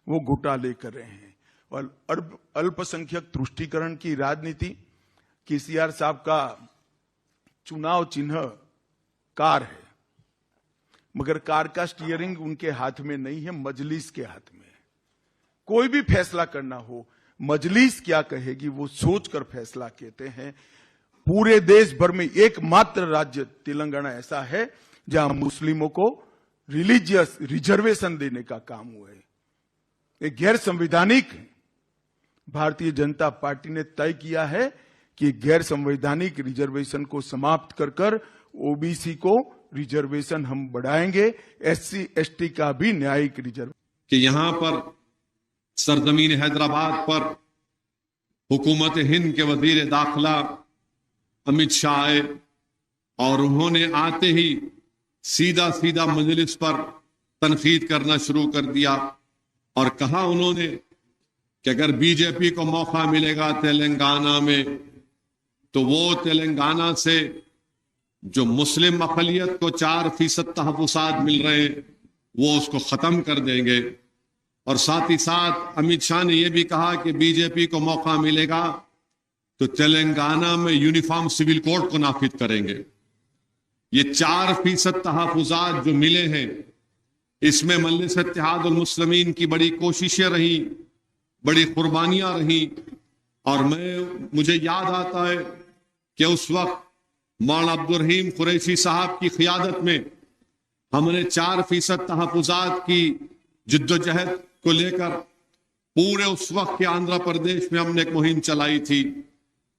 वो घोटाले कर रहे हैं। और अल्पसंख्यक तुष्टीकरण की राजनीति, केसीआर साहब का चुनाव चिन्ह कार है, मगर कार का स्टीयरिंग उनके हाथ में नहीं है, मजलिस के हाथ में है। कोई भी फैसला करना हो, मजलिस क्या कहेगी वो सोचकर फैसला कहते हैं। पूरे देश भर में एकमात्र राज्य तेलंगाना ऐसा है जहां मुस्लिमों को रिलीजियस रिजर्वेशन देने का काम हुआ है। एक गैर संवैधानिक, भारतीय जनता पार्टी ने तय किया है कि गैर संवैधानिक रिजर्वेशन को समाप्त कर कर ओबीसी को रिजर्वेशन हम बढ़ाएंगे, एससी एसटी का भी न्यायिक रिजर्व। कि यहां पर सरजमीन हैदराबाद पर हुकूमत हिंद के वजीर दाखिला अमित शाह आए और उन्होंने आते ही सीधा सीधा मजलिस पर तनकीद करना शुरू कर दिया और कहा उन्होंने कि अगर बीजेपी को मौका मिलेगा तेलंगाना में तो वो तेलंगाना से जो मुस्लिम अक़लियत को 4% तहफ़्फ़ुज़ात मिल रहे हैं वो उसको खत्म कर देंगे। और साथ ही साथ अमित शाह ने यह भी कहा कि बीजेपी को मौका मिलेगा तो तेलंगाना में यूनिफॉर्म सिविल कोड को नाफिज करेंगे। ये 4% तहफ़्फ़ुज़ात जो मिले हैं, इसमें मजलिस इत्तेहादुल मुस्लिमीन की बड़ी कोशिशें रही, बड़ी कुर्बानियां रही। और मुझे याद आता है कि उस वक्त मौलाना अब्दुल रहीम कुरैशी साहब की क़ियादत में हमने 4% तहफ़्फ़ुज़ात की जिद्दोजहद को लेकर पूरे उस वक्त के आंध्र प्रदेश में हमने एक मुहिम चलाई थी।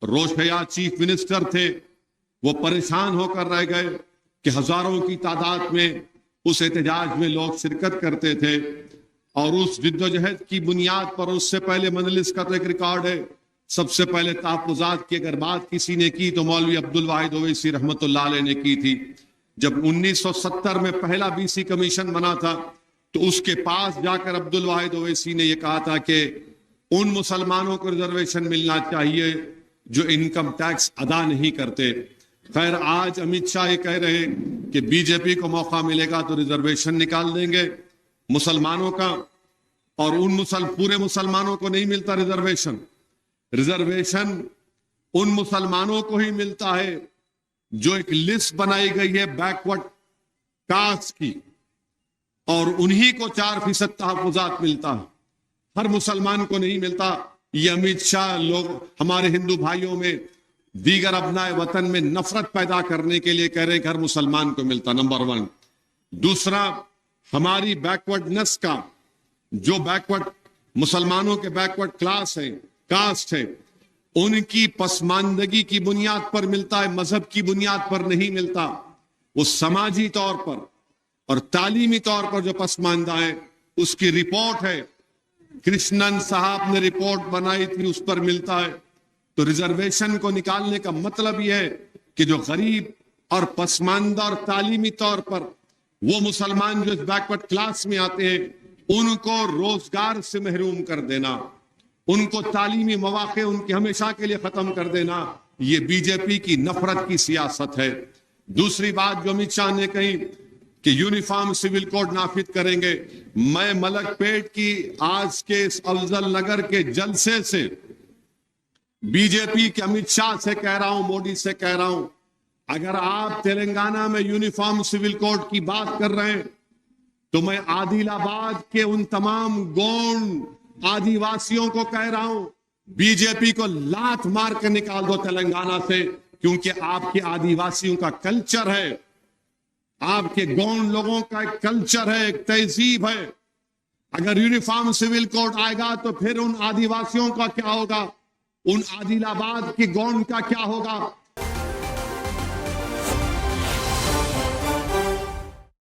रोशैया चीफ मिनिस्टर थे, वो परेशान होकर रह गए कि हजारों की तादाद में उस एहतजाज में लोग शिरकत करते थे। और उस जिद्दोजहद की बुनियाद पर उससे पहले मजलिस का तो एक रिकॉर्ड है, सबसे पहले तहफ़्फ़ुज़ात की अगर बात किसी ने की तो मौलवी अब्दुल वाहिद ओवैसी रहमतुल्लाह अलैह ने की थी। जब 1970 में पहला बीसी कमीशन बना था तो उसके पास जाकर अब्दुल वाहिद ओवैसी ने यह कहा था कि उन मुसलमानों को रिजर्वेशन मिलना चाहिए जो इनकम टैक्स अदा नहीं करते। खैर, आज अमित शाह ये कह रहे हैं कि बीजेपी को मौका मिलेगा तो रिजर्वेशन निकाल देंगे मुसलमानों का, और पूरे मुसलमानों को नहीं मिलता रिजर्वेशन। रिजर्वेशन उन मुसलमानों को ही मिलता है जो एक लिस्ट बनाई गई है बैकवर्ड कास्ट की, और उन्हीं को 4% तहफ़्फ़ुज़ात मिलता है, हर मुसलमान को नहीं मिलता। ये अमित शाह लोग हमारे हिंदू भाइयों में दीगर अपनाए वतन में नफरत पैदा करने के लिए कह रहे हैं कि हर मुसलमान को मिलता, नंबर 1। दूसरा, हमारी बैकवर्डनेस का जो बैकवर्ड मुसलमानों के बैकवर्ड क्लास है, कास्ट है, उनकी पसमानदगी की बुनियाद पर मिलता है, मजहब की बुनियाद पर नहीं मिलता। वो समाजी तौर पर और तालीमी तौर पर जो पसमानदा है उसकी रिपोर्ट है, कृष्णन साहब ने रिपोर्ट बनाई थी, उस पर मिलता है। तो रिजर्वेशन को निकालने का मतलब यह है कि जो गरीब और पसमानदा और तालीमी तौर पर वो मुसलमान जो इस बैकवर्ड क्लास में आते हैं उनको रोजगार से महरूम कर देना, उनको तालीमी मौके उनके हमेशा के लिए खत्म कर देना, ये बीजेपी की नफरत की सियासत है। दूसरी बात जो अमित शाह ने कही कि यूनिफॉर्म सिविल कोड नाफिज करेंगे, मैं मलकपेट की आज के इस अफजल नगर के जलसे से बीजेपी के अमित शाह से कह रहा हूं, मोदी से कह रहा हूं, अगर आप तेलंगाना में यूनिफॉर्म सिविल कोड की बात कर रहे हैं तो मैं आदिलाबाद के उन तमाम गोंड आदिवासियों को कह रहा हूं, बीजेपी को लात मार कर निकाल दो तेलंगाना से, क्योंकि आपके आदिवासियों का कल्चर है, आपके गोंड लोगों का एक कल्चर है, एक तहजीब है। अगर यूनिफॉर्म सिविल कोड आएगा तो फिर उन आदिवासियों का क्या होगा, उन आदिलाबाद के गोंड का क्या होगा?